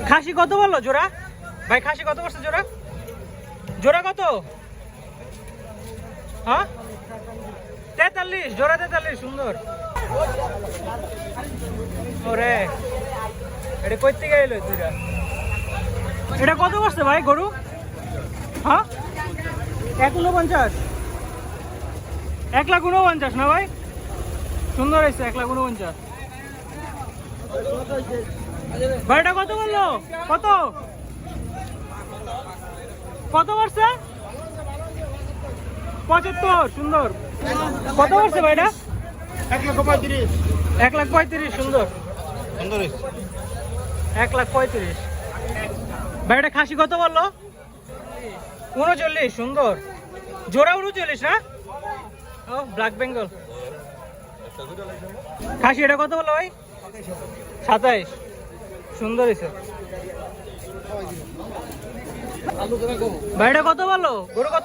খাসি কত বললো জোড়া ভাই? খাসি কত করছে জোড়া? জোড়া কত? হ্যাঁ 43 জোড়া 43 সুন্দর। ওরে এটা কই থেকে এলো দুইটা? এটা কত করছে ভাই গরু? হ্যাঁ 149 1,49,000 না ভাই? সুন্দর হয়েছে 1,49,000। ভাই এটা কত বললো? কত কত করছে? 75 সুন্দর। কত করছে ভাই এটা? 1,35,000 1,35,000 সুন্দর সুন্দর 1,35,000। ভাই এটা খাসি কত বললো? 39 সুন্দর। জোড়া 39 না? ও ব্ল্যাক বেঙ্গল খাসি। এটা কত বললো ভাই? 27 সুন্দর হয়েছে। ভাই এটা কত বললো? গরু কত?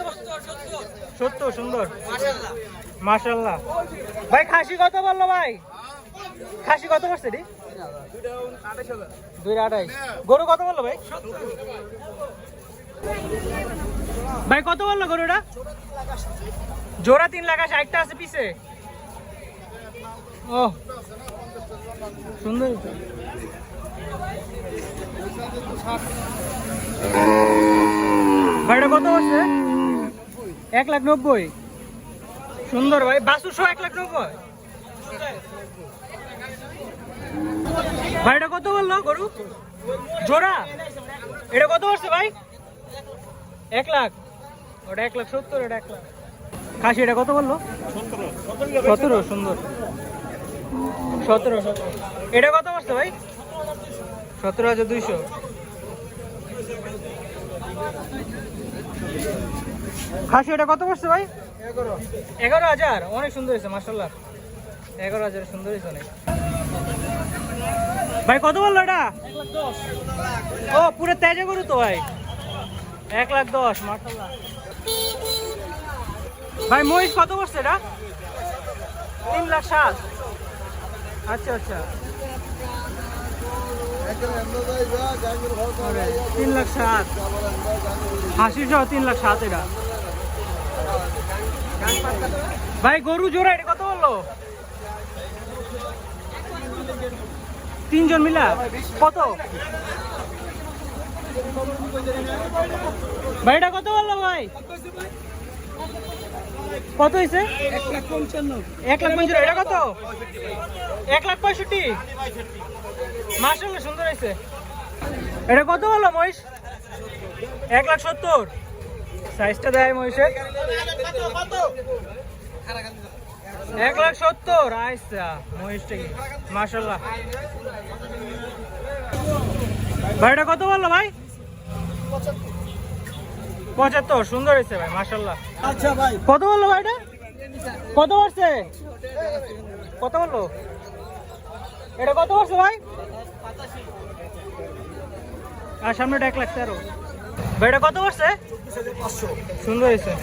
70 সুন্দর মাশাআল্লাহ। ভাই খাসি কত বললো ভাই? খাসি কত করছে রে? 2,28,000। গরু কত বললো ভাই? ভাই কত বললো গরুটা? জোড়া 3,60,000 আছে পিছে। ও সুন্দর। ভাইটা কত আছে? 1,90,000 সুন্দর ভাই। বাসুর সহ 1,90,000। ভাইটা কত বললো গরু? জোড়া এটা কত করছে ভাই? 1 লাখ। ওটা 1,70,000 এটা 1 লাখ। খাসি এটা কত বললো? 17 সুন্দর 17। এটা কত করছে ভাই? 17,200। খাসি এটা কত করছে ভাই? 11,000। অনেক সুন্দর হয়েছে মাশাআল্লাহ। 11,000 সুন্দর হয়েছে অনেক। ভাই কত বললো এটা? 1,10,000। ও পুরো তেজে গরু তো ভাই। 1,10,000 মাশাআল্লাহ। ভাই মহিষ কত করছে এটা? 3,07,000। আচ্ছা আচ্ছা 3,07,000। হাসি সহ 3,07,000 এটা। ভাই গরু জোড়া এটা কত বললো? 3 জন মিলা কত? ভাই এটা কত বললো ভাই? কত হয়েছে? 1,55,000। এটা কত? 1,65,000 মাশাআল্লাহ সুন্দর হয়েছে। এটা কত বললো মহিষ? 1,70,000। সাইজটা দেয় মহিষের 1,70,000। আচ্ছা মহিষটা কি মাশাআল্লাহ। ভাই এটা কত বললো ভাই? 75 সুন্দর হয়েছে ভাই মাশাআল্লাহ। আচ্ছা ভাই কত বললো ভাই এটা? কত করছে? কত বললো? এটা কত করছে ভাই? আর সামনেটা 1,13,000। ভাই এটা কত করছে? 500 সুন্দর হয়েছে।